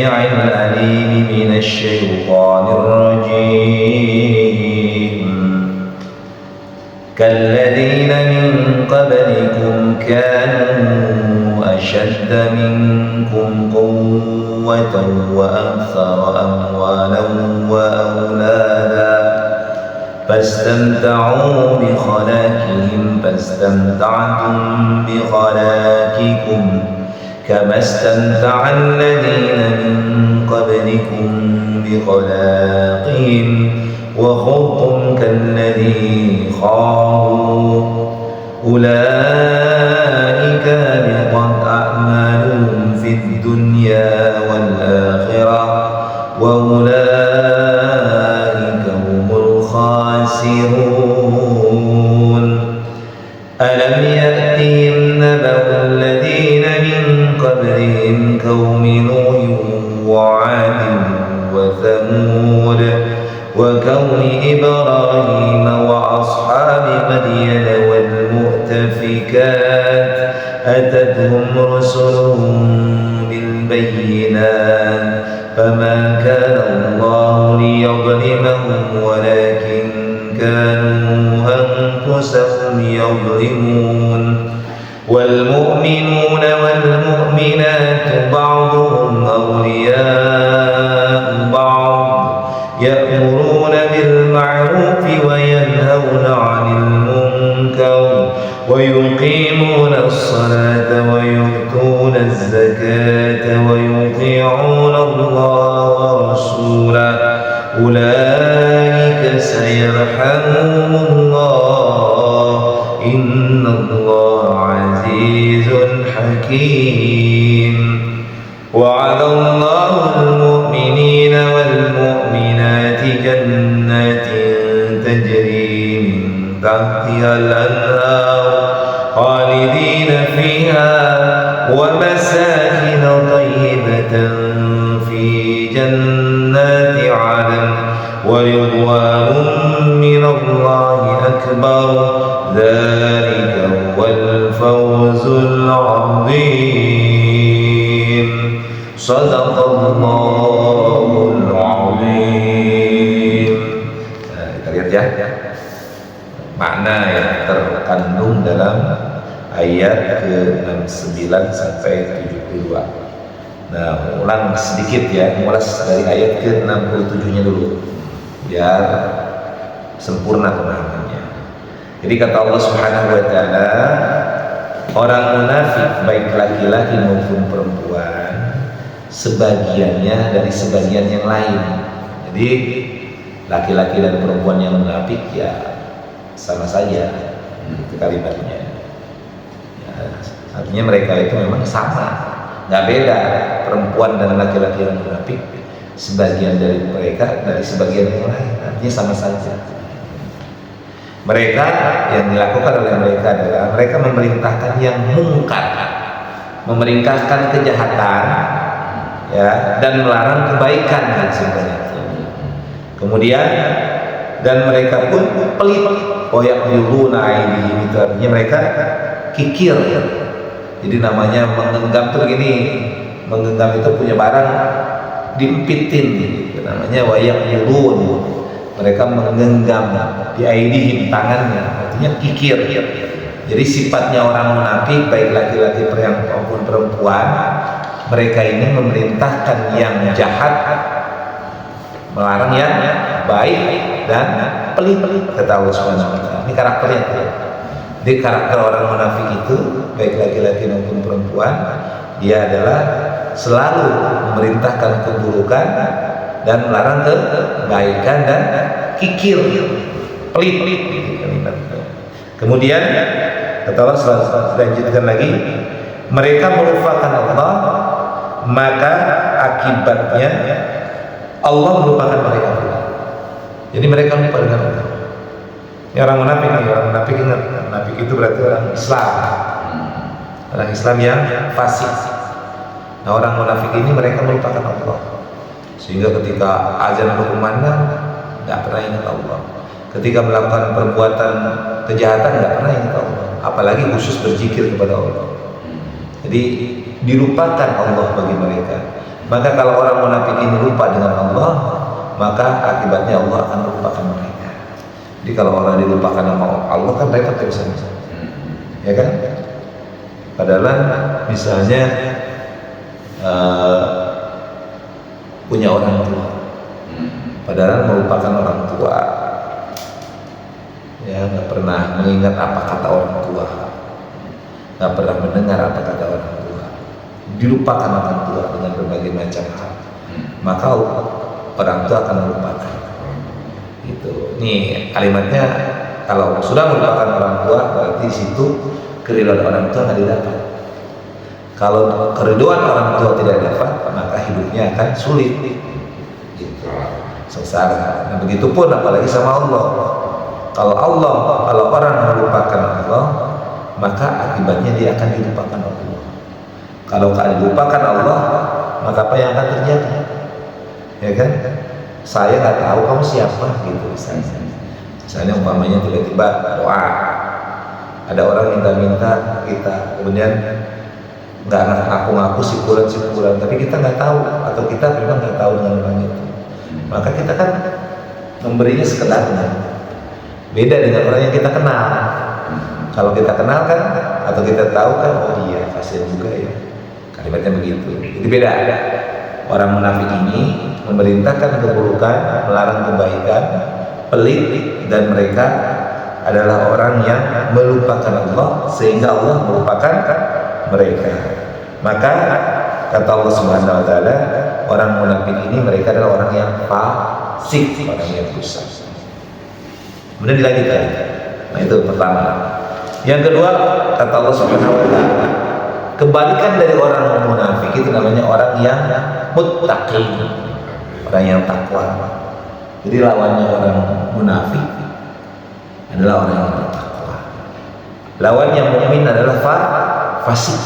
السميع العليم من الشيطان الرجيم كالذين من قبلكم كانوا أشد منكم قوة وأكثر أموالا وأولادا فاستمتعوا بخلاقهم فاستمتعتم بخلاقكم كما استمتع الذين من قبلكم بخلاقهم وخضتم كالذي خاضوا أولئك حبطت أعمالهم في الدنيا والآخرة وأولئك هم الخاسرون ألم يأتهم نبأ الذين من قبلهم قوم نوح وعاد وثمود وقوم إبراهيم وأصحاب مدين والمؤتفكات أتتهم رسلهم بالبينات فما كان الله ليظلمهم ولكن كانوا أنفسهم يظلمون والمؤمنون والمؤمنات بعضهم أولياء بعض يأمرون بالمعروف وينهون عن المنكر ويقيمون الصلاة ويؤتون الزكاة ويطيعون الله ورسوله أولئك سيرحمهم الله إن الله عزيز حكيم وعد الله المؤمنين والمؤمنات جنات تجري من تحتها الأنهار خالدين فيها ومساكن طيبة في جنات عدن ورضوان من الله أكبر ذلك هو الفوز العظيم صدق الله العظيم. Kita lihat ya makna yang terkandung dalam ayat ke-69 sampai 72. Nah, ulang sedikit ya, mulas dari ayat ke-67-nya dulu biar sempurna pemahamannya. Jadi kata Allah Subhanahu wa taala, orang munafik baik laki-laki maupun perempuan sebagiannya dari sebagian yang lain. Jadi laki-laki dan perempuan yang munafik ya sama saja itu kalimatnya. Ya, artinya mereka itu memang sama, nggak beda perempuan dan laki-laki yang munafik. Sebagian dari mereka dari sebagian yang lain, artinya sama saja. Mereka yang dilakukan oleh mereka adalah mereka memerintahkan yang mungkar, memerintahkan kejahatan, ya, dan melarang kebaikan kan sebenarnya. Kemudian dan mereka pun pelit, yaquluna aydihim, itu artinya mereka kikir. Jadi namanya menggenggam tuh begini, menggenggam itu punya barang diempitin, gitu. Namanya yaqulun. Mereka menggenggam di aydihim, tangannya, artinya kikir. Jadi sifatnya orang munafik baik laki-laki maupun perempuan, mereka ini memerintahkan yang jahat, melarang yang baik dan pelit-pelit, kata Allah Subhanahu wa taala. Ini karakternya. Jadi karakter orang munafik itu baik laki-laki maupun perempuan, dia adalah selalu memerintahkan keburukan dan melarang kebaikan dan kikir, pelit-pelit. Kemudian kata Allah selanjutkan lagi, mereka melupakan Allah, maka akibatnya Allah melupakan mereka. Jadi mereka lupa dengan Allah. Ini orang munafik nih, orang munafik ingat, munafik itu berarti orang Islam, orang Islam yang fasik. Nah, orang munafik ini mereka melupakan Allah, sehingga ketika azan berkumandang nggak pernah ingat Allah, ketika melakukan perbuatan kejahatan nggak pernah ingat Allah, apalagi khusus berzikir kepada Allah. Jadi dilupakan Allah bagi mereka. Maka kalau orang munafik ini lupa dengan Allah, maka akibatnya Allah akan melupakan mereka. Jadi kalau orang dilupakan sama Allah kan repot ya bisa, ya kan? Padahal misalnya punya orang tua, padahal melupakan orang tua, ya nggak pernah mengingat apa kata orang tua, nggak pernah mendengar apa kata orang tua, dilupakan orang tua dengan berbagai macam hal, maka orang tua akan melupakan. Itu, nih kalimatnya, kalau sudah melupakan orang tua berarti di situ keridhaan orang tua nggak didapat. Kalau keridhaan orang tua tidak dapat, maka hidupnya akan sulit, gitu, sengsara. Nah begitupun apalagi sama Allah. Kalau orang melupakan Allah, maka akibatnya dia akan dilupakan Allah. Kalau dilupakan Allah, maka apa yang akan terjadi? Ya kan? Saya nggak tahu kamu siapa, gitu misalnya umpamanya tiba-tiba doa, ada orang minta kita, kemudian nggak ngaku syukuran, tapi kita nggak tahu, atau kita memang nggak tahu dengan orang itu, maka kita kan memberinya sekedarnya. Beda dengan orang yang kita kenal. Kalau kita kenal kan, atau kita tahu kan, oh iya kasihan juga ya, kalimatnya begitu. Itu beda. Orang munafik ini memerintahkan keburukan, melarang kebaikan, pelit, dan mereka adalah orang yang melupakan Allah sehingga Allah melupakan mereka. Maka kata Allah Subhanahu wa taala, orang munafik ini mereka adalah orang yang fasik, orang yang rusak. Kemudian dilanjutkan. Nah itu pertama. Yang kedua, kata Allah Subhanahu wa taala, kebalikan dari orang munafik itu namanya orang yang muttaqi, orang yang takwa. Jadi lawannya orang munafik adalah orang yang bertakwa. Lawannya mukmin adalah fasik.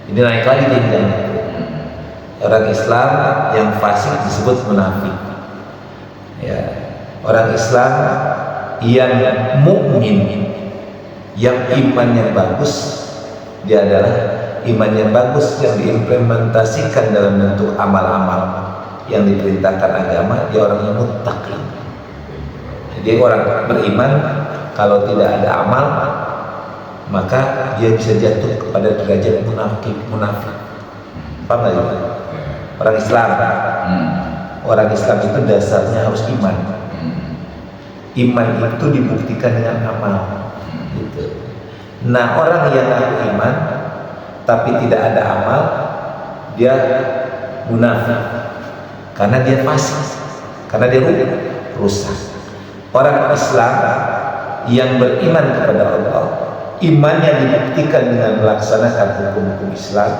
Ini naik lagi tingginya. Orang Islam yang fasik disebut munafik. Ya, orang Islam yang mukmin, yang imannya bagus, dia adalah iman yang bagus yang diimplementasikan dalam bentuk amal-amal yang diperintahkan agama. Dia orang yang muttaqi. Jadi orang beriman kalau tidak ada amal, maka dia bisa jatuh kepada derajat munafik. Paham nggak itu? Orang Islam itu dasarnya harus iman. Iman itu dibuktikan dengan amal. Gitu. Nah orang yang iman tapi tidak ada amal, dia munafik, karena dia fasik, karena dia rusak. Orang Islam yang beriman kepada Allah, imannya dibuktikan dengan melaksanakan hukum-hukum Islam,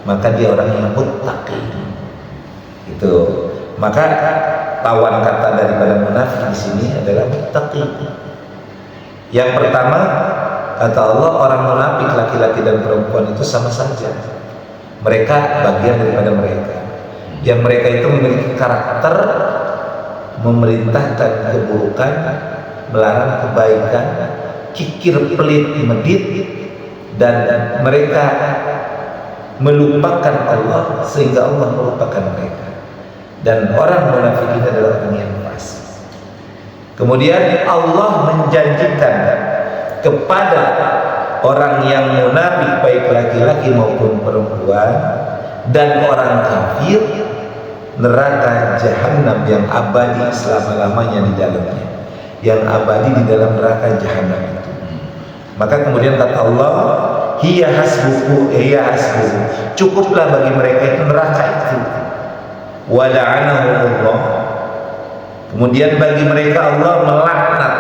maka dia orang yang muttaqi. Itu. Maka lawan kata daripada munafik di sini adalah muttaqi. Yang pertama, kata Allah, orang munafik laki-laki dan perempuan itu sama saja. Mereka bagian daripada mereka. Yang mereka itu memiliki karakter memerintahkan keburukan, melarang kebaikan, kikir pelit medit, dan mereka melupakan Allah sehingga Allah melupakan mereka. Dan orang munafik ini adalah orang yang fasik. Kemudian Allah menjanjikan kepada orang yang munafik, baik laki-laki maupun perempuan, dan orang kafir, neraka jahanam yang abadi selama-lamanya di dalamnya, yang abadi di dalam neraka jahanam itu. Maka kemudian kata Allah, hiya hasbuhu, cukuplah bagi mereka itu neraka itu. Wa la'anahumullah, kemudian bagi mereka Allah melaknat,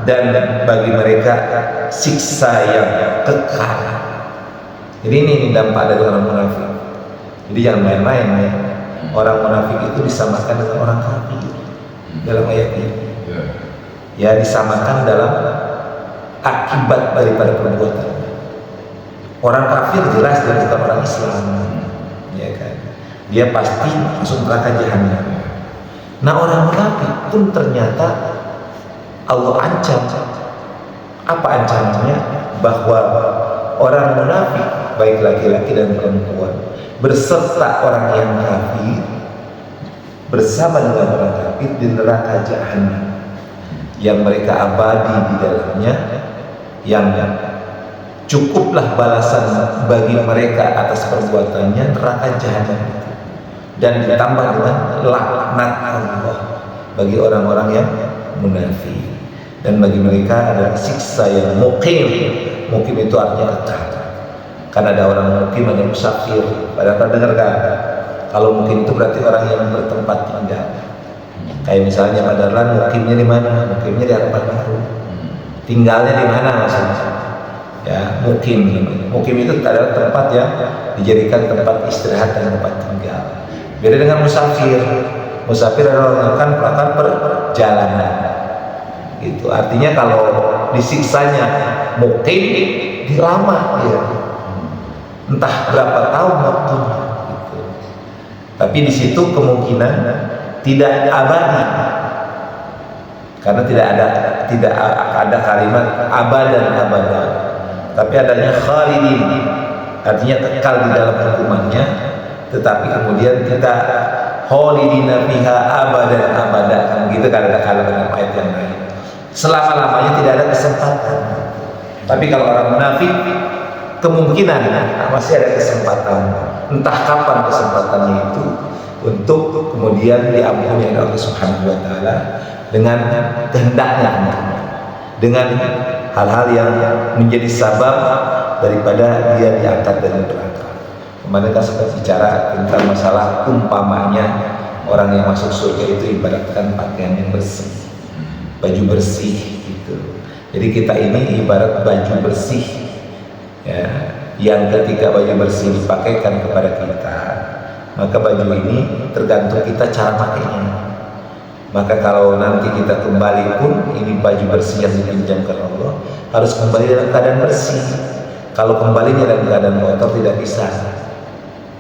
dan bagi mereka siksa yang kekal. Jadi ini dampak dari orang munafik. Jadi jangan main-main ya. Orang munafik itu disamakan dengan orang kafir dalam ayat ini. Ya, disamakan dalam akibat daripada perbuatan. Orang kafir jelas dia bukan orang Islam, ya kan? Dia pasti masuk neraka jahanam. Nah orang munafik pun ternyata Allah ancam. Apa ancamannya? Bahwa orang munafik baik laki-laki dan perempuan, berserta orang yang kafir, bersama dengan orang kafir di neraka jahanam yang mereka abadi di dalamnya, yang cukuplah balasan bagi mereka atas perbuatannya neraka jahanam itu, dan ditambah dengan laknat Allah bagi orang-orang yang munafik, dan bagi mereka ada siksa yang muqim. Muqim itu artinya kekal. Kan ada orang muqim, ada musafir. Pada dengarkan, kalau muqim itu berarti orang yang bertempat tinggal. Kayak misalnya Pak Darlan, muqimnya di mana? Muqimnya di Harapan Baru. Tinggalnya di mana maksudnya? Ya, muqim. Muqim itu adalah tempat yang dijadikan tempat istirahat dan tempat tinggal. Beda dengan musafir. Musafir adalah melakukan perjalanan. Itu artinya kalau disiksanya muqim, dilama ya. Entah berapa tahun waktunya. Gitu. Tapi di situ kemungkinan tidak abadi, karena tidak ada kalimat abadan abadan, tapi adanya khalidin, artinya kekal di dalam hukumannya. Tetapi kemudian kita khalidina fiha abadan abadan, gitu kan ada kalimat ayat yang lain. Selama-lamanya tidak ada kesempatan. Tapi kalau orang munafik, kemungkinan masih ada kesempatan. Entah kapan kesempatannya itu untuk kemudian diampuni oleh Allah Subhanahu wa taala dengan kehendaknya, dengan hal-hal yang menjadi sabab daripada dia diangkat dari neraka. Kemarin kita sempat bicara tentang masalah umpamanya orang yang masuk surga itu ibaratkan pakaian yang bersih, baju bersih gitu. Jadi kita ini ibarat baju bersih ya, yang ketika baju bersih dipakaikan kepada kita, maka baju ini tergantung kita cara pakainya. Maka kalau nanti kita kembali pun ini baju bersih yang dipinjamkan Allah harus kembali dalam keadaan bersih. Kalau kembalinya dalam keadaan kotor tidak bisa,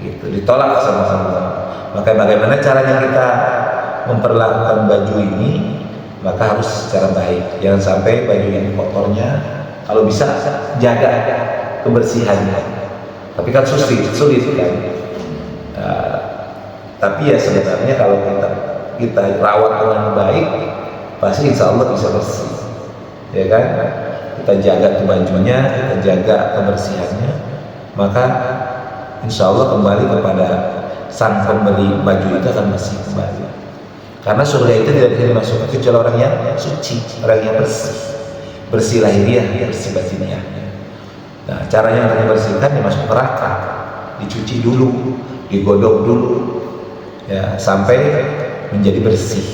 gitu, ditolak sama Allah. Maka bagaimana caranya kita memperlakukan baju ini? Maka harus secara baik, jangan sampai baju yang kotornya, kalau bisa jaga kebersihannya. Tapi kan sulit kan. Tapi ya sebenarnya kalau kita rawat dengan baik, pasti insya Allah bisa bersih, ya kan? Kita jaga tuh bajunya, kita jaga kebersihannya, maka insya Allah kembali kepada sang pembeli baju itu akan bersih kembali. Karena surga itu tidak bisa dimasukkan kecuali orang yang suci, orang yang bersih lahiriah, bersih batiniahnya. Nah, caranya untuk dibersihkan dimasuk neraka, dicuci dulu, digodok dulu, ya sampai menjadi bersih,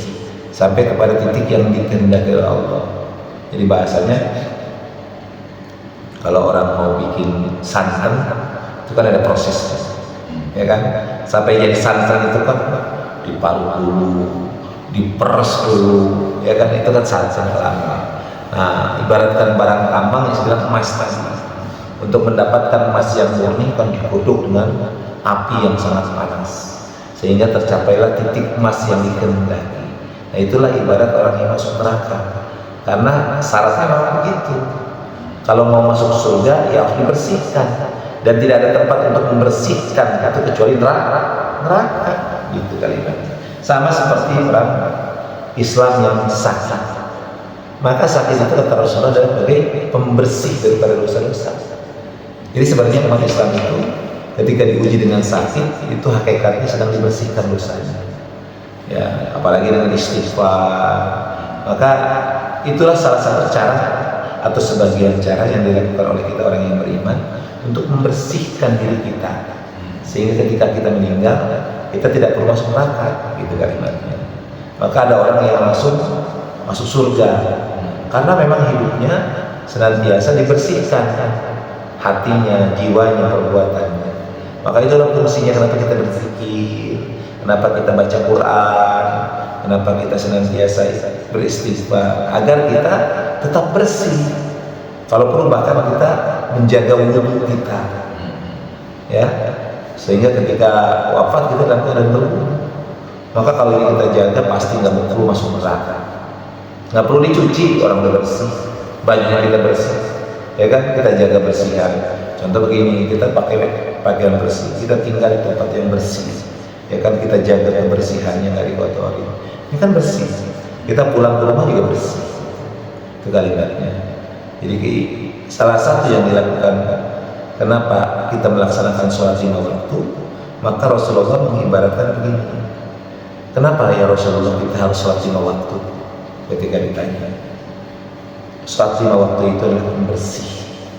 sampai kepada titik yang dikehendaki oleh Allah. Jadi bahasanya kalau orang mau bikin santan itu kan ada prosesnya, ya kan? Sampai jadi santan itu kan diparut dulu, diperes dulu, ya kan? Itu kan santan lama. Nah, ibaratkan barang tambang yang sebilang emas tadi. Untuk mendapatkan emas yang murni kan digodok dengan api yang sangat panas, sehingga tercapailah titik emas yang dikehendaki. Nah, itulah ibarat orang yang masuk neraka, karena syaratnya memang begitu. Kalau mau masuk surga ya harus dibersihkan, dan tidak ada tempat untuk membersihkan itu kecuali neraka, gitu kalimatnya. Sama seperti orang Islam yang sakit, maka sakit itu kata Rasulullah adalah sebagai pembersih daripada dosa-dosa. Jadi sebenarnya umat Islam itu ketika diuji dengan sakit itu hakikatnya sedang dibersihkan dosanya, ya, apalagi dengan istighfar. Maka itulah salah satu cara atau sebagian cara yang dilakukan oleh kita orang yang beriman untuk membersihkan diri kita, sehingga ketika kita meninggal kita tidak perlu masuk neraka, gitu kalimatnya. Maka ada orang yang langsung masuk surga karena memang hidupnya senantiasa dibersihkan, hatinya, jiwanya, perbuatannya. Maka itulah fungsinya kenapa kita berzikir, kenapa kita baca Quran, kenapa kita senantiasa beristighfar, agar kita tetap bersih. Kalau perlu bahkan kita menjaga wudhu kita, ya, sehingga ketika wafat kita dalam keadaan berwudhu. Maka kalau ini kita jaga pasti nggak perlu masuk neraka, nggak perlu dicuci, orang udah bersih, bajunya kita bersih, ya kan? Kita jaga bersihan Contoh begini, kita pakai pakaian bersih, kita tinggal di tempat yang bersih, ya kan, kita jaga kebersihannya dari kotori. Ini kan bersih. Kita pulang ke rumah juga bersih. Itu kalimatnya. Jadi salah satu yang dilakukan kenapa kita melaksanakan sholat 5 waktu, maka Rasulullah mengibaratkan begini. Kenapa ya Rasulullah kita harus sholat 5 waktu? Ketika ditanya, sholat 5 waktu itu adalah membersih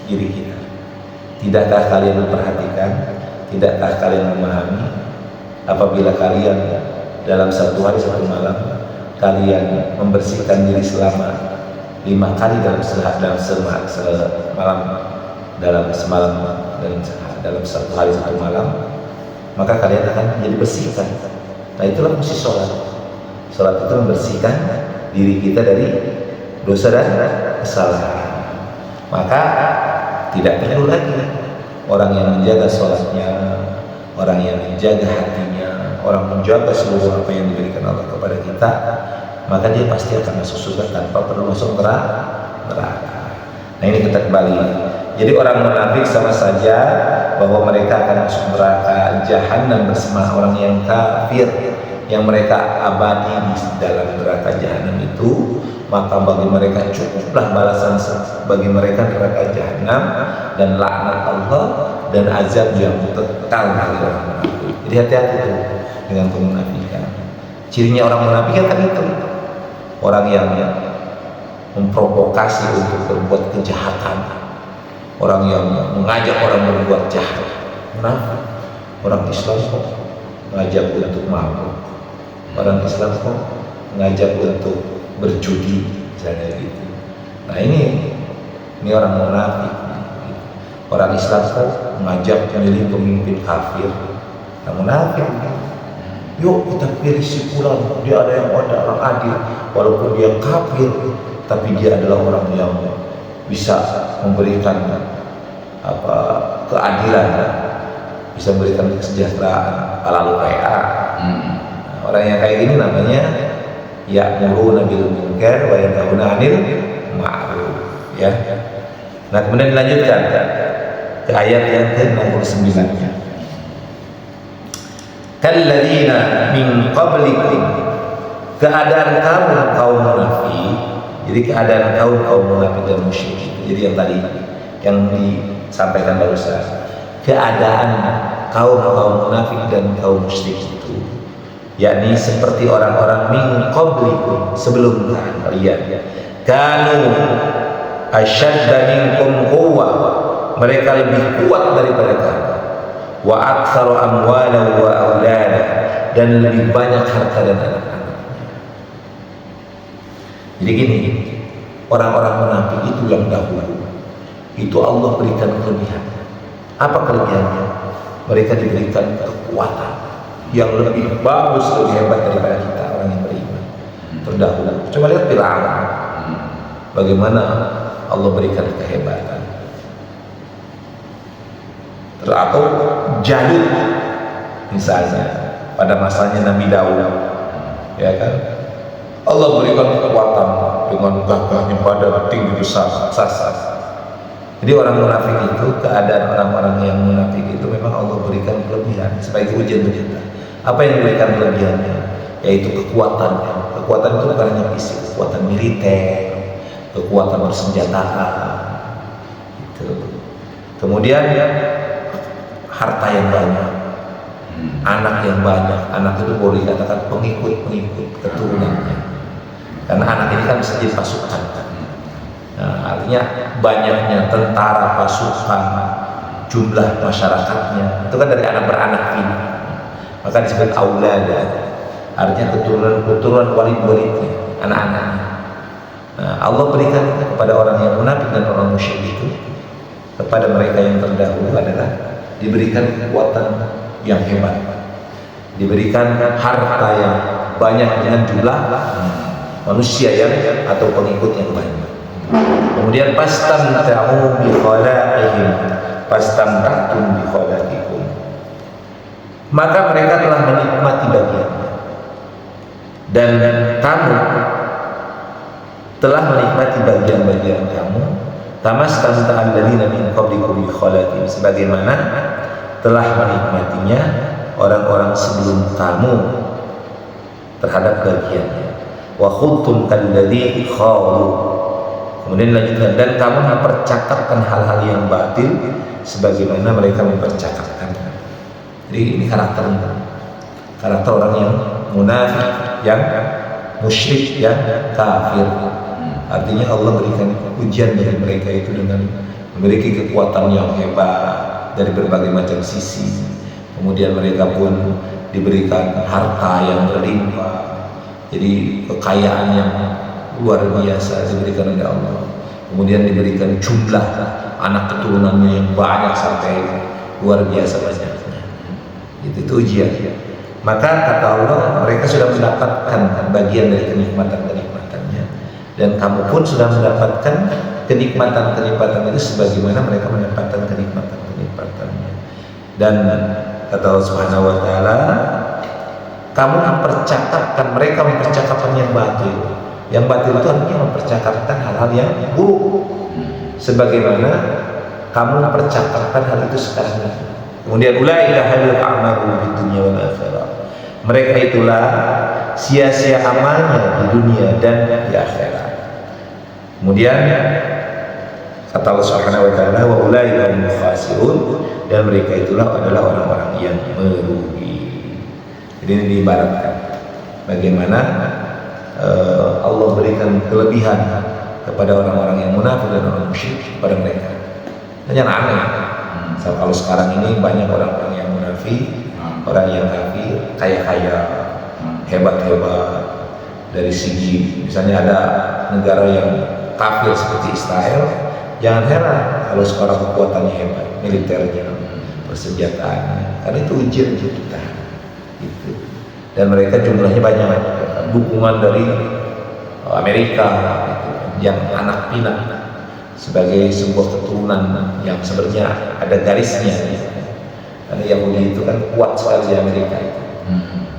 diri kita. Tidakkah kalian memperhatikan? Tidakkah kalian memahami? Apabila kalian dalam satu hari satu malam kalian membersihkan diri selama 5 kali dalam satu hari satu malam, maka kalian akan menjadi bersihkan. Nah, itulah fungsi sholat. Sholat itu membersihkan diri kita dari dosa dan kesalahan. Maka tidak perlu lagi orang yang menjaga sholatnya, orang yang menjaga hatinya, orang menjaga seluruh apa yang diberikan Allah kepada kita, maka dia pasti akan masuk surga tanpa perlu masuk neraka. Nah, ini kita kembali. Jadi orang munafik sama saja bahwa mereka akan masuk neraka jahanam bersama orang yang kafir, yang mereka abadi di dalam neraka jahanam itu. Maka bagi mereka cukuplah balasan bagi mereka neraka jahanam dan laknat Allah dan azab yang kekal bagi orang munafik. Jadi hati-hati tuh dengan kemunafikan. Cirinya orang munafik kan itu orang yang memprovokasi untuk berbuat kejahatan, orang yang mengajak orang berbuat jahat. Munafik. Orang Islam kok mengajak untuk mabuk, orang Islam kok mengajak untuk berjudi, misalnya gitu. Nah, ini orang munafik. Orang Islam kok mengajak memilih pemimpin kafir. Nah, munafik. Yuk kita pilih si fulan, dia ada yang orang adil, walaupun dia kafir, tapi dia adalah orang yang bisa memberikan keadilan, bisa memberikan kesejahteraan. Lalu kayak orang yang kayak gini namanya ya'muruna bil munkar wa yanhauna 'anil ma'ruf, ya. Nah, kemudian dilanjutkan ke ayat yang ke-69-nya. Kalladzina min qablikum, keadaan kaum munafik. Jadi keadaan kaum munafik dan musyrik. Jadi yang tadi yang disampaikan barusan, keadaan kaum munafik dan kaum musyrik itu, yakni seperti orang-orang min qablikum, sebelum kalian, kanu asyadda minkum quwwah, mereka lebih kuat daripada kalian, wa aktsaru amwalan wa aulada, dan lebih banyak harta dan anak-anak. Jadi gini, orang-orang munafik itu yang dahulu itu Allah berikan kelebihan. Apa kelebihannya? Mereka diberikan kekuatan yang lebih bagus, lebih hebat daripada kita orang yang beriman terdahulu. Coba lihat Fir'aun, bagaimana Allah berikan kehebatan. Atau Jalut misalnya pada masanya Nabi Daud, ya kan, Allah berikan kekuatan dengan gagahnya pada tinggi besar sasar. Jadi orang munafik itu, keadaan orang-orang yang munafik itu memang Allah berikan kelebihan sebagai ujian bagi kita. Apa yang diberikan kelebihannya? Yaitu kekuatan. Kekuatan itu bukan hanya fisik, kekuatan militer, kekuatan bersenjataan, gitu. Kemudian harta yang banyak, anak yang banyak. Anak itu boleh dikatakan pengikut keturunannya, karena anak ini kan bisa jadi pasukan. Nah, artinya banyaknya tentara, pasukan, jumlah masyarakatnya itu kan dari anak beranak ini, maka disebut aulada, artinya keturunan walid-walidnya, anak-anaknya. Nah, Allah berikan kepada orang yang munafik dan orang musyrik itu, kepada mereka yang terdahulu adalah diberikan kekuatan yang hebat, diberikan harta yang banyak dengan jumlah manusia yang atau pengikut yang banyak. Kemudian pastamta'u bi khalaqihim pastamta'tum bi khalaqikum, maka mereka telah menikmati bagiannya dan kamu telah menikmati bagian-bagian kamu Tamastamta'al ladzina min qablikum bi khalatin, sebagaimana telah menikmatinya orang-orang sebelum kamu terhadap bagiannya. Wa khudtum kalladzi khalu, kemudian lanjutkan, dan kamu mempercakapkan hal-hal yang batil sebagaimana mereka mempercakapkan. Jadi ini karakter orang yang munafik, yang musyrik, yang kafir. Artinya Allah berikan ujian bagi mereka itu dengan memiliki kekuatan yang hebat dari berbagai macam sisi. Kemudian mereka pun diberikan harta yang berlimpah, jadi kekayaan yang luar biasa diberikan oleh Allah. Kemudian diberikan jumlah anak keturunannya yang banyak sampai luar biasa banyaknya. Itu ujian. Maka kata Allah, mereka sudah mendapatkan bagian dari kenikmatan-kenikmatannya, dan kamu pun sudah mendapatkan kenikmatan-kenikmatan itu sebagaimana mereka mendapatkan kenikmatan-kenikmatannya. Dan kata Allah Subhanahu wa taala, kamu mempercakapkan, mereka mempercakapkan yang batil. Yang batil itu artinya mempercakapkan hal-hal yang buruk, sebagaimana kamu mempercakapkan hal itu sekarang. Kemudian ulaika halul a'malu fid dunya wal akhirah, mereka itulah sia-sia amalnya di dunia dan di akhirat. Kemudian kata Allah Subhanahu wa taala, wa ulaika humul khasirun, dan mereka itulah adalah orang-orang yang merugi. Jadi ini diibaratkan bagaimana Allah berikan kelebihan kepada orang-orang yang munafik dan orang musyrik kepada mereka. Hanya aneh. Kalau sekarang ini banyak orang-orang yang munafik, orang yang kafir, kaya-kaya, hebat-hebat. Dari segi misalnya ada negara yang kafir seperti Israel, jangan heran kalau sekarang kekuatannya hebat, militernya, persenjataannya, karena itu ujian untuk kita. Gitu. Dan mereka jumlahnya banyak, dukungan dari Amerika gitu, yang anak pinak sebagai sebuah keturunan yang sebenarnya ada garisnya gitu. Karena Yahudi itu kan kuat sekali di Amerika itu.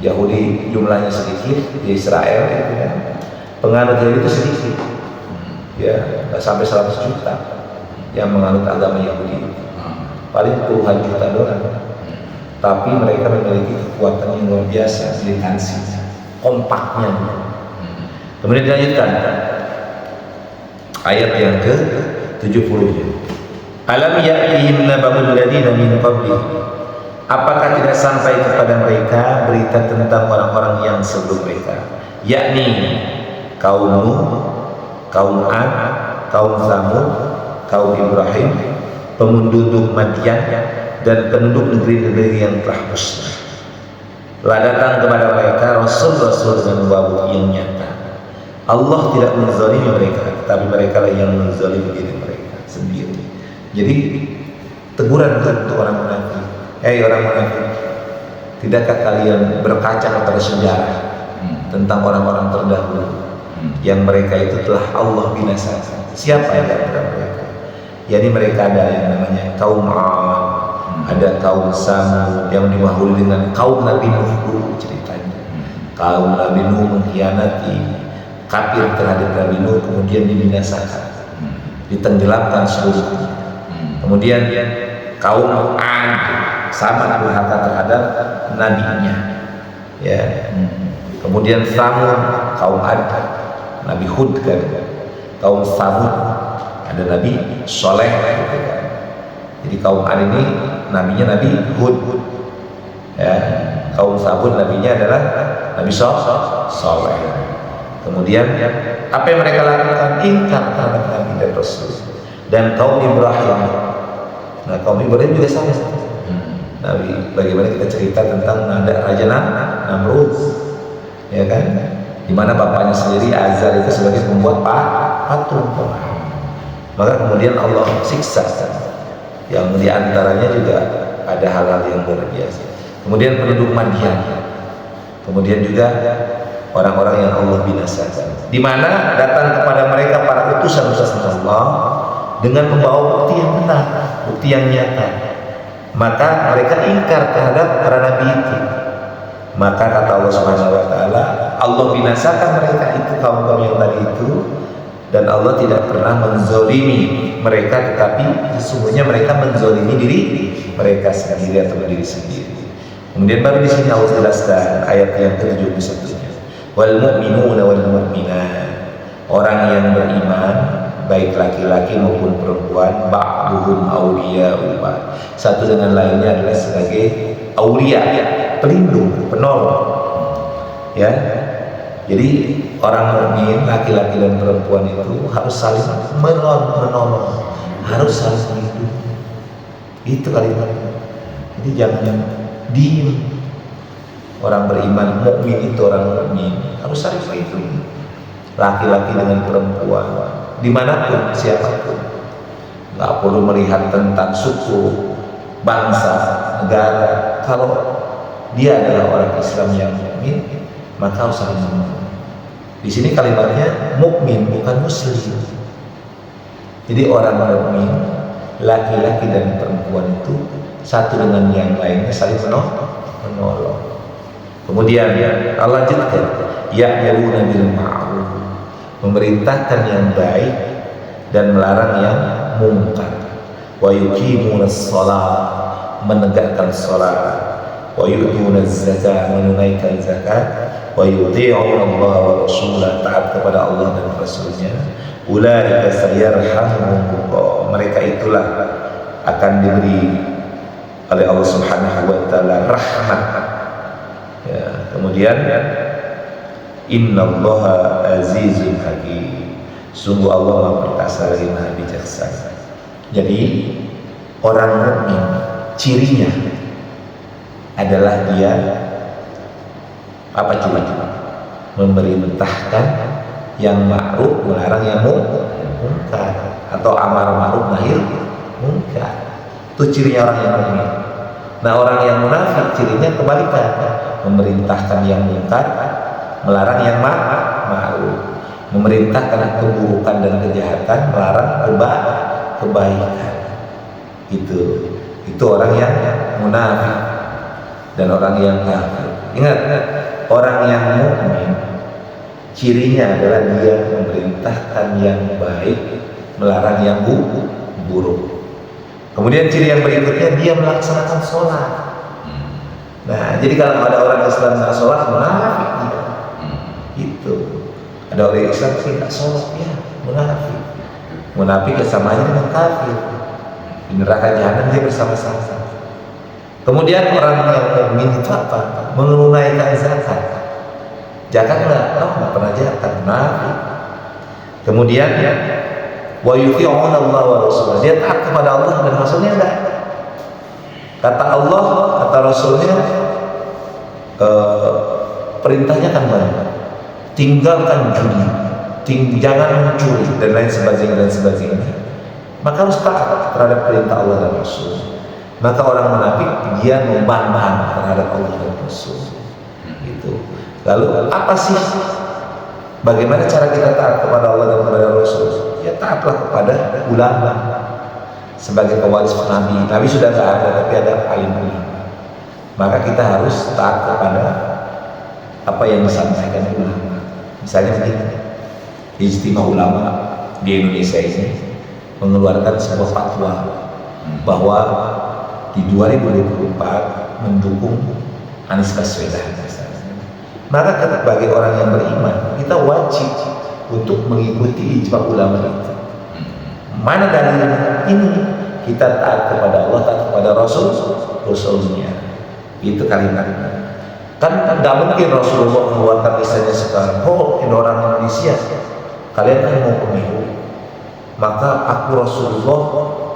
Yahudi jumlahnya sedikit, di Israel gitu kan, penganut Yahudi itu sedikit, ya nggak sampai 100 juta yang menganut agama Yahudi, paling puluhan juta doang. Tapi mereka memiliki kekuatan yang luar biasa, militansi, kompaknya. Kemudian dilanjutkan ayat yang ke-70-nya. Alam ya'tihim naba'ul ladzina min qablihim, apakah tidak sampai kepada mereka berita tentang orang-orang yang sebelum mereka, yakni kaum Nuh, kaum Ad, kaum Tsamud, kaum Ibrahim, penduduk Madian, dan penduduk negeri-negeri yang telah musnah. Telah datang kepada mereka rasul-rasul dengan wahyu yang nyata. Allah tidak menzalimi mereka, tapi mereka lah yang menzalimi diri mereka sendiri. Jadi teguran untuk orang munafik. Orang munafik, tidakkah kalian berkaca kepada sejarah tentang orang-orang terdahulu yang mereka itu telah Allah binasakan? Siapa yang antara mereka? Yani mereka ada yang namanya kaum Ad, ada kaum Samud yang diwahuli dengan kaum Nabi Nuh dulu ceritanya. Kaum Nabi Nuh mengkhianati, kafir terhadap Nabi Nuh, kemudian dibinasakan, ditenggelamkan seluruhnya. Kemudian kaum Ad sama durhaka terhadap nabinya, ya. Kemudian Tsamud, kaum Ad, Nabi Hud kan. Kaum Tsamud ada Nabi Soleh gitu kan. Jadi kaum Ad ini nabinya Nabi Hud, ya. Kaum Tsamud nabinya adalah Nabi Soleh. Kemudian apa yang mereka lakukan? Ingkar terhadap Nabi dan Rasul. Dan kaum Ibrahim, nah kaum Ibrahim juga sama. Nabi, bagaimana kita cerita tentang Raja Namrud, ya kan? Dimana bapaknya sendiri Azar itu sebagai pembuat patung. Maka kemudian Allah siksa, yang diantaranya juga ada hal-hal yang luar biasa. Kemudian penduduk Madian, kemudian juga orang-orang yang Allah binasakan, di mana datang kepada mereka para utusan-utusan Allah dengan membawa bukti yang benar, bukti yang nyata. Maka mereka ingkar terhadap para nabi itu. Maka kata Allah Subhanahu wa taala, Allah binasakan mereka itu, kaum-kaum yang tadi itu, dan Allah tidak pernah menzalimi mereka, tetapi sesungguhnya mereka menzalimi diri mereka sendiri atau diri sendiri. Kemudian baru di sini Allah jelaskan ayat yang ke-71. Wal mu'minuna wal mu'minat, orang yang beriman baik laki-laki maupun perempuan, ba'duhum awliya'u ba'd, satu dengan lainnya adalah sebagai aulia, pelindung, penolong. Ya. Jadi orang mukmin laki-laki dan perempuan itu harus saling menolong, harus saling melindungi. Itu kalimatnya. Jadi jangan diem. Orang beriman, mukmin itu orang mukmin harus saling melindungi. Laki-laki dengan perempuan, dimanapun, siapapun, nggak perlu melihat tentang suku, bangsa, negara. Kalau dia adalah orang Islam yang mukmin, maka harus saling menolong. Di sini kalimatnya mukmin, bukan muslim. Jadi orang mukmin, laki-laki dan perempuan itu satu dengan yang lainnya saling menolong. Kemudian Allah lanjutkan, ya'muruna bil ma'ruf, memerintahkan yang baik dan melarang yang mungkar. Wa yuqimunas shalah, menegakkan salat. Wa yu'tunaz zakah, menunaikan zakat. Wa yuti'una Allah wa rasulahu, taat kepada Allah dan Rasulnya. Ulaika sayarhamuhumullah, mereka itulah akan diberi oleh Allah Subhanahu wa taala rahmat. Ya, kemudian innallaha azizun hakim, sungguh Allah Maha perkasa lagi Maha bijaksana. Jadi orang mukmin cirinya adalah dia apa ciri-ciri? Memerintahkan yang ma'ruf, melarang yang mungkar, atau amar ma'ruf nahi mungkar. Itu cirinya orang yang mukmin. Nah, orang yang munafik cirinya kebalikan, memerintahkan yang mungkar, melarang yang ma'ruf, memerintahkan keburukan dan kejahatan, melarang kebaikan. Itu orang yang munafik dan orang yang kafir. Ingat, orang yang mukmin cirinya adalah dia memerintahkan yang baik, melarang yang buruk. Kemudian ciri yang berikutnya, dia melaksanakan sholat. Nah, jadi kalau ada orang Islam nggak sholat, munafik dia. Itu. Ada orang Islam sih nggak sholat, ya munafik. Munafik ya sama aja dengan kafir. Di neraka jahanam dia bersama-sama. Kemudian orang yang mukmin itu apa? Menunaikan zakat. Zakat nggak pernah zakat, munafik. Kemudian wa yuti'una Allah wa rasulahu, dia taat kepada Allah dan Rasulnya enggak. Kata Allah, kata Rasulnya, perintahnya kan banyak. Tinggalkan judi, jangan mencuri dan lain sebagainya. Maka harus taat terhadap perintah Allah dan Rasul. Maka orang munafik dia membangkang terhadap Allah dan Rasul. Itu. Lalu apa sih? Bagaimana cara kita taat kepada Allah dan kepada Rasul? Ya taatlah kepada ulama sebagai pewaris Nabi. Nabi sudah tidak ada, tapi ada alim ulama. Maka kita harus taat kepada apa yang disampaikan ulama. Misalnya begini, Ijtima ulama di Indonesia ini mengeluarkan sebuah fatwa bahwa di 2024 mendukung Anies Baswedan. Maka bagi orang yang beriman, kita wajib untuk mengikuti ijma ulama itu. Mana dalilnya? Ini kita taat kepada Allah, taat kepada Rasulnya. Itu kalimatnya. Kan nggak mungkin Rasulullah mengeluarkan misalnya sekarang, ini orang Indonesia, kalian kan mau pemilu, maka aku Rasulullah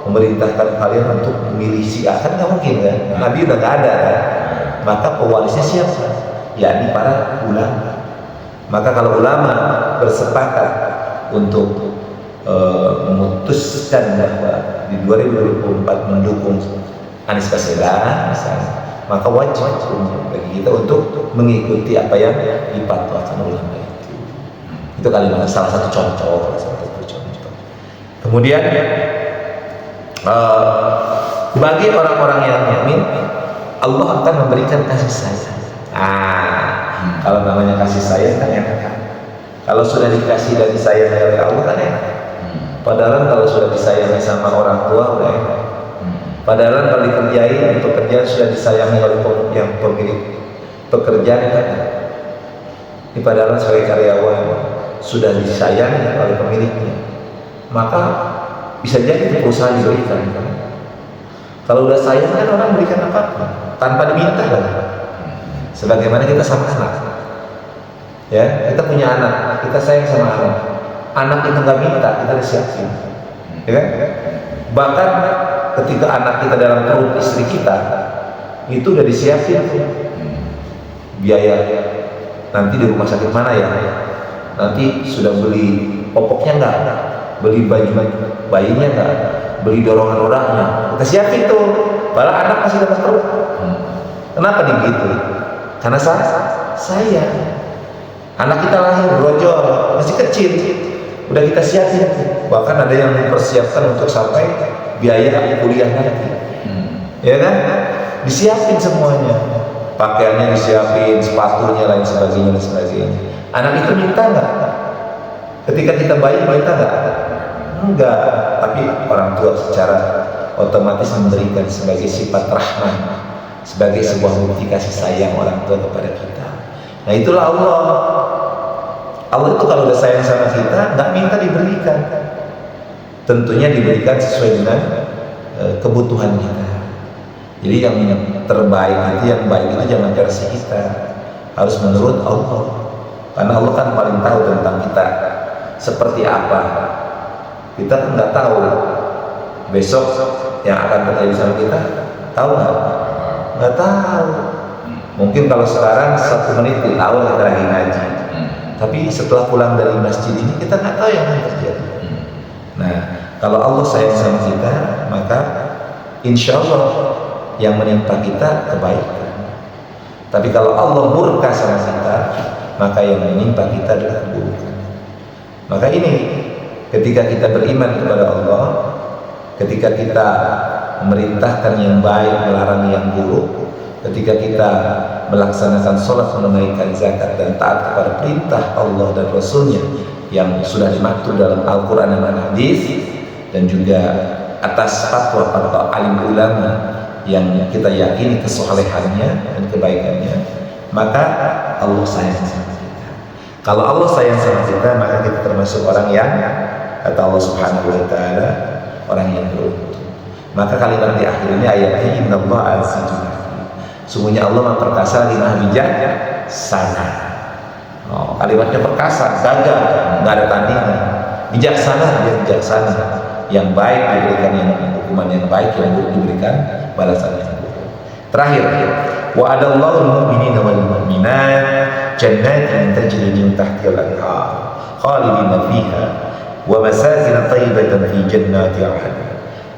memerintahkan kalian untuk memilih Syiah, kan nggak mungkin kan? Nabi udah nggak ada kan? Maka pewarisnya siapa? Yakni para ulama. Maka kalau ulama bersepakat untuk memutuskan bahwa di 2024 mendukung Anies Baswedan misalnya, maka wajib bagi kita untuk mengikuti apa yang dipatwakan ulama itu. Itu kalimat salah satu contoh. Kemudian bagi orang-orang yang mukmin, Allah akan memberikan kasih sayang. Kalau namanya kasih sayang kan enak kan. Kalau sudah dikasih dari sayang oleh Allah kan enak. Padahal kalau sudah disayangi sama orang tua udah enak. Padahal kalau dikerjain pekerjaan sudah disayangi oleh yang pemilik pekerjaan kan. Ini padahal sebagai karyawan sudah disayangi oleh pemiliknya, maka bisa jadi perusahaan diberikan. Kalau udah sayang kan orang berikan apa tanpa diminta kan. Sebagaimana kita sama anak, ya kita punya anak, kita sayang sama anak itu nggak minta, kita disiapin, ya kan? Bahkan ketika anak kita dalam perut istri kita itu udah disiapin biaya nanti di rumah sakit mana ya, nanti sudah beli popoknya nggak, beli baju bayinya nggak, beli dorongan orangnya, kita siapin tuh, padahal anak masih dalam perut. Kenapa begitu? Karena saya anak kita lahir brojol masih kecil, udah kita siapin, bahkan ada yang mempersiapkan untuk sampai biaya kuliah nanti, ya kan? Disiapin semuanya, pakaiannya disiapin, sepatunya lain sebagainya dan sebagainya. Anak itu minta nggak? Ketika kita bayi minta nggak? Enggak, tapi orang tua secara otomatis memberikan sebagai sifat rahman, sebagai sebuah bukti kasih sayang orang tua kepada kita. Nah itulah Allah. Allah itu kalau udah sayang sama kita nggak minta diberikan, tentunya diberikan sesuai dengan kebutuhan kita. Jadi yang terbaik itu, yang baik itu jangan versi kita, harus menurut Allah, karena Allah kan paling tahu tentang kita seperti apa. Kita kan nggak tahu besok yang akan terjadi sama kita, tahu nggak tahu. Mungkin kalau sekarang 1 menit kita tahu kita lagi ngaji, tapi setelah pulang dari masjid ini kita nggak tahu yang akan terjadi. Nah, kalau Allah sayang sama kita, maka insya Allah yang menimpa kita kebaikan. Tapi kalau Allah murka sama kita, maka yang menimpa kita adalah keburukan. Maka ini ketika kita beriman kepada Allah, ketika kita memerintahkan yang baik, melarang yang buruk, ketika kita melaksanakan sholat, menunaikan zakat dan taat kepada perintah Allah dan Rasulnya yang sudah dimaksud dalam Al-Quran dan Hadis, dan juga atas fatwa para alim ulama yang kita yakini kesolehannya dan kebaikannya, maka Allah sayang sama kita. Kalau Allah sayang sama kita, maka kita termasuk orang yang, kata Allah Subhanahu wa Ta'ala, orang yang beruntung. Maka kalimat di akhir ini ayatnya, innallaha azizun hakim. Sungguhnya Allah memperkasa lima bijaksana. Kalimatnya perkasa, gagah, nggak ada tandingan. Bijaksana, dia bijaksana. Yang baik diberikan yang hukuman yang baik, yang buruk diberikan balasan yang buruk. Terakhir, wa'adallahu al-mu'minina wal mu'minat jannatin tajri min tahtiha al-anhar khalidina fiha wa masakin thayyibatan fi jannati 'adn.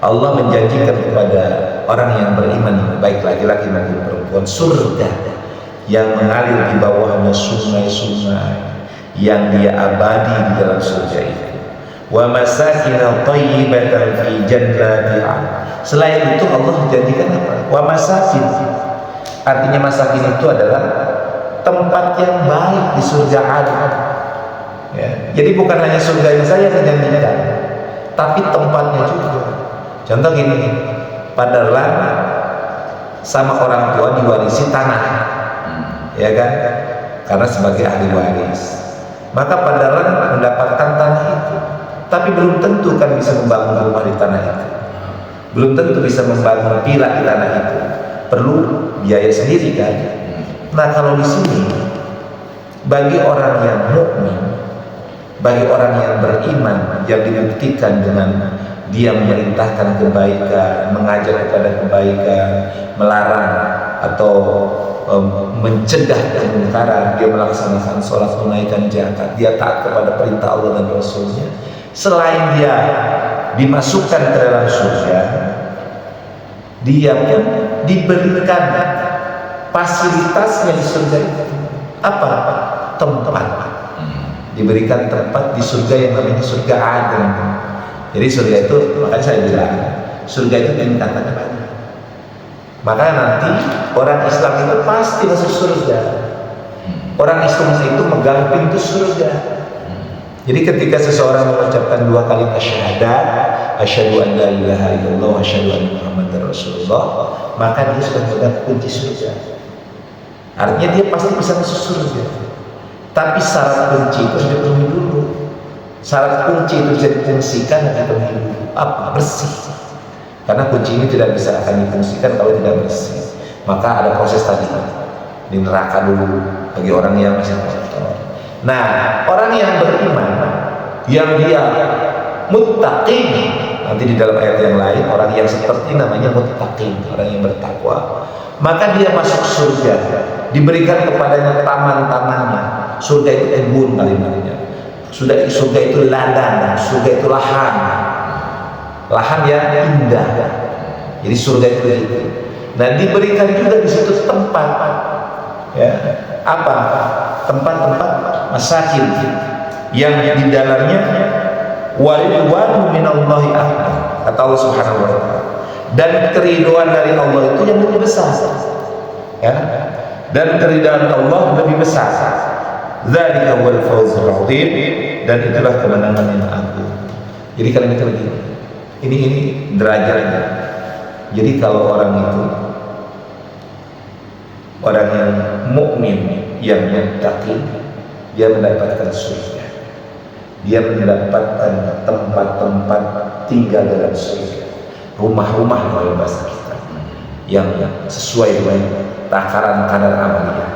Allah menjanjikan kepada orang yang beriman, baik laki-laki maupun perempuan, surga yang mengalir di bawahnya sungai-sungai yang dia abadi di dalam surga itu. Wa masakin thayyibatan fi jannati 'adn. Selain itu Allah menjanjikan apa? Wa masakin, artinya masakin itu adalah tempat yang baik di surga 'adn. Ya. Jadi bukan hanya surga yang saya menjanjikan, tapi tempatnya juga. Contoh gini, Padalarang sama orang tua diwarisi tanah, ya kan? Karena sebagai ahli waris, maka Padalarang mendapatkan tanah itu, tapi belum tentu kan bisa membangun rumah di tanah itu, belum tentu bisa membangun villa di tanah itu, perlu biaya sendiri kan? Nah kalau di sini bagi orang yang mukmin, bagi orang yang beriman, yang dibuktikan dengan dia memerintahkan kebaikan, mengajak kepada kebaikan, melarang atau mencegah kemungkaran, dia melaksanakan sholat, menunaikan zakat, dia taat kepada perintah Allah dan Rasulnya, selain dia dimasukkan ke dalam surga, dia pun diberikan fasilitasnya di surga itu. Apa? Tempat. Diberikan tempat di surga yang namanya surga Adn. Jadi surga itu, makanya saya bilang, surga itu tingkatannya banyak. Maka nanti orang Islam itu pasti masuk surga. Orang Islam itu megang pintu surga. Jadi ketika seseorang mengucapkan dua kalimat syahadat, asyhadu an la ilaha illallah wa asyhadu anna muhammadar rasulullah, maka dia sudah mendapat kunci surga. Artinya dia pasti bisa masuk surga. Tapi syarat kunci itu harus dipenuhi dulu. Syarat kunci itu bisa difungsikan dan dipenuhi dulu. Apa? Bersih. Karena kunci ini tidak bisa akan difungsikan kalau tidak bersih. Maka ada proses tadi di neraka dulu bagi orang yang masih kotor. Nah, orang yang beriman, yang dia muttaqin, nanti di dalam ayat yang lain orang yang seperti namanya muttaqin, orang yang bertakwa, maka dia masuk surga, diberikan kepadanya taman-tamannya. Surga itu kebun kalimatnya, surga itu ladang, surga itu lahan, lahan yang indah. Jadi surga itu gitu. Nah, diberikan juga di situ tempat, ya, apa? Tempat-tempat masakin yang di dalamnya waridwanu minallahi akbar, kata Allah Subhanahu wa taala, dan keridhaan dari Allah itu yang lebih besar, ya, dan keridhaan Allah lebih besar. Dzalika wal fawzul 'adzim, dan itulah kemenangan yang agung. Jadi kalian itu lagi ini derajatnya. Jadi kalau orang itu orang yang mukmin, yang muttaqi, dia mendapatkan surga, dia mendapatkan tempat-tempat tinggal dalam surga, rumah-rumah dalam bahasa kita yang sesuai dengan takaran kadar amaliyah.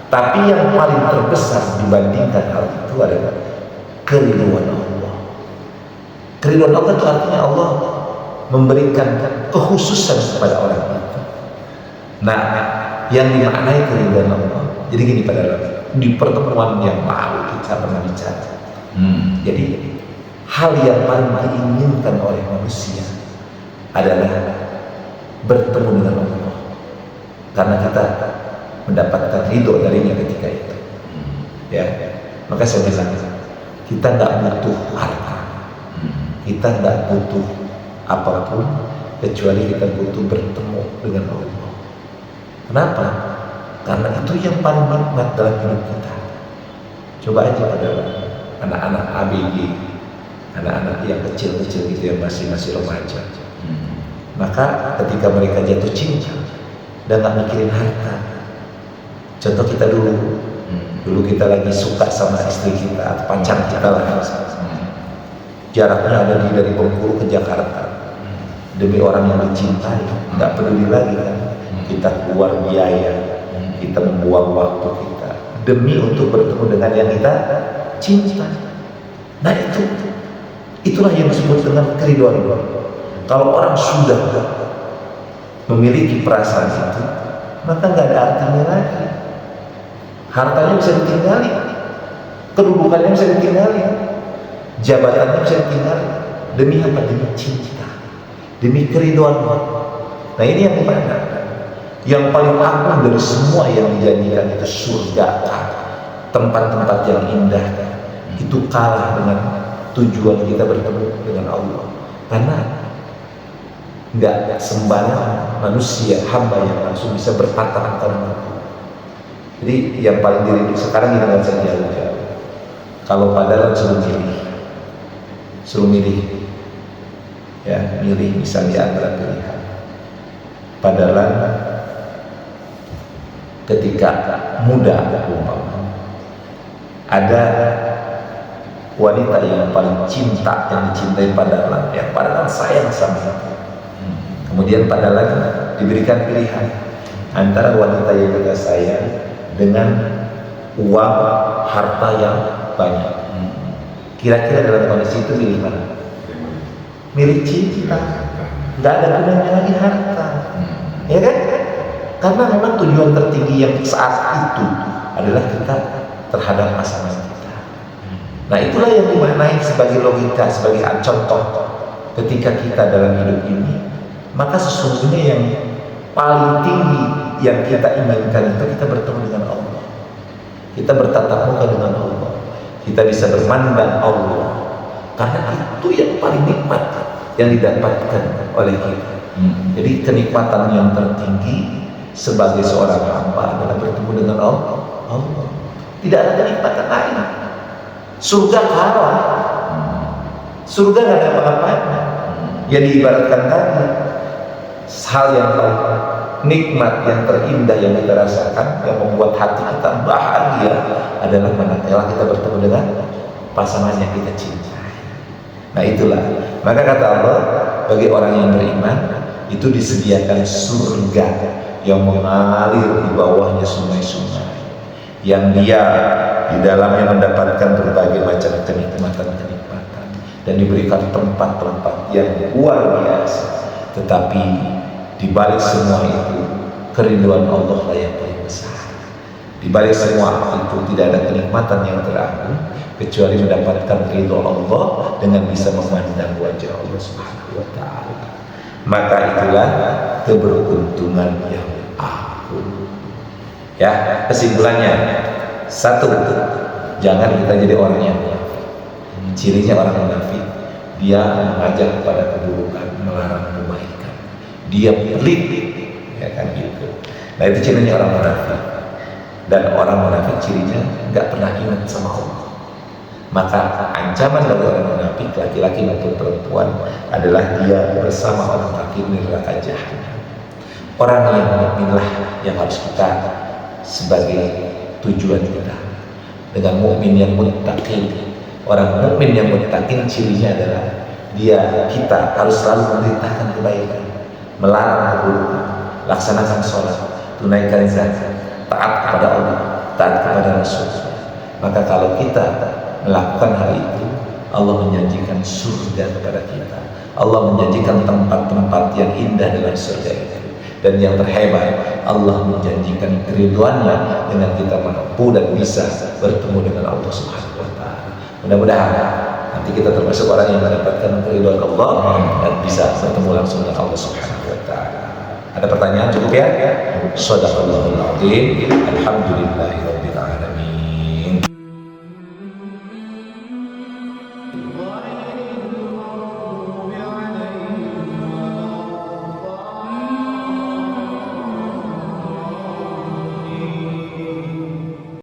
Tapi yang paling terbesar dibandingkan hal itu adalah keridhaan Allah. Keridhaan Allah itu artinya Allah memberikan kekhususan kepada orang itu. Nah, yang dimaknai keridhaan Allah, jadi gini, pada di pertemuan yang lalu kita pernah bicara. Jadi hal yang paling diinginkan oleh manusia adalah bertemu dengan Allah, karena kita mendapatkan ridho darinya ketika itu. Ya, maka saya bilang kita nggak butuh harta, kita nggak butuh apapun kecuali kita butuh bertemu dengan Allah. Kenapa? Karena itu yang paling nikmat dalam hidup kita. Coba aja pada anak-anak ABG, anak-anak yang kecil-kecil gitu, yang masih remaja. Maka ketika mereka jatuh cinta dan nggak mikirin harta. Contoh kita dulu kita lagi suka sama istri kita atau pacar kita lah, jaraknya ada dari Bengkulu ke Jakarta, demi orang yang dicintai, nggak peduli lagi kan, kita keluar biaya, kita membuang waktu kita demi untuk bertemu dengan yang kita cinta. Nah, itulah yang disebut dengan keridhaan. Kalau orang sudah memiliki perasaan itu, maka nggak ada artinya lagi. Hartanya bisa ditinggali, kedudukannya bisa ditinggali, jabatannya bisa ditinggali, demi apa? Demi cinta, demi keridhaan. Nah, ini yang dimana? Yang paling agung dari semua yang dijanjikan itu surga, tempat-tempat yang indah, itu kalah dengan tujuan kita bertemu dengan Allah. Karena nggak sembarang manusia, hamba yang langsung bisa bertatap dengan Allah. Jadi yang paling dirindu sekarang ini nggak bisa jauh-jauh. Kalau padahal suruh milih, ya, milih misalnya antara pilihan. Padahal ketika muda, ada wanita yang paling cinta, yang dicintai Padahal, yang Padahal sayang sama itu. Kemudian Padahal diberikan pilihan antara wanita yang juga sayang dengan uang, harta yang banyak. Kira-kira dalam kondisi itu milih mana? Milih cinta. Nggak ada gunanya lagi harta, ya kan? Karena memang tujuan tertinggi yang saat itu adalah kita terhadap pasangan kita. Nah, itulah yang dimaknai sebagai logika, sebagai contoh ketika kita dalam hidup ini. Maka sesungguhnya yang paling tinggi yang kita inginkan itu kita bertemu dengan Allah, kita bertatap muka dengan Allah, kita bisa bermandang Allah, karena itu yang paling nikmat yang didapatkan oleh kita. Jadi kenikmatan yang tertinggi sebagai seorang hamba adalah bertemu dengan Allah. Tidak ada kenikmatan lain. Surga kalah. Surga nggak ada apa-apanya. Ya diibaratkan tadi, hal yang nikmat, yang terindah yang kita rasakan, yang membuat hati kita bahagia adalah manakala kita bertemu dengan pasangan yang kita cintai. Nah itulah, maka kata Allah, bagi orang yang beriman itu disediakan surga yang mengalir di bawahnya sungai-sungai, yang dia di dalamnya mendapatkan berbagai macam kenikmatan dan diberikan tempat-tempat yang luar biasa. Tetapi di balik semua itu, kerinduan Allah lah yang paling besar. Di balik semua itu tidak ada kenikmatan yang teragung kecuali mendapatkan ridho Allah dengan bisa memandang wajah Allah Subhanahu wa taala. Maka itulah keberuntungan yang agung. Ya, kesimpulannya satu, jangan kita jadi orang yang munafik. Cirinya orang munafik, dia mengajak kepada keburukan, melarang kebaikan. Dia pelit, ya kan gitu. Nah itu cirinya orang munafik. Dan orang munafik cirinya nggak pernah ingat sama Allah. Maka ancaman dari orang munafik, laki-laki maupun perempuan, adalah dia bersama orang kafir di neraka jahanam. Orang yang mukminlah yang harus kita sebagai tujuan kita. Dengan mukmin yang muttaqin. Orang mukmin yang muttaqin cirinya adalah kita harus selalu memerintahkan kebaikan, melarang keburukan, laksanakan sholat, tunaikan zakat, taat kepada Allah, taat kepada Rasul. Maka kalau kita melakukan hal itu, Allah menjanjikan surga kepada kita. Allah menjanjikan tempat-tempat yang indah dalam surga itu. Dan yang terhebat, Allah menjanjikan keridhoannya dengan kita mampu dan bisa bertemu dengan Allah Subhanahu wa taala. Mudah-mudahan nanti kita termasuk orang yang mendapatkan keridhaan Allah dan bisa bertemu langsung dengan Allah Subhanahu wa taala. Ada pertanyaan cukup ya? Shadaqallahul azim. Alhamdulillahirabbil alamin.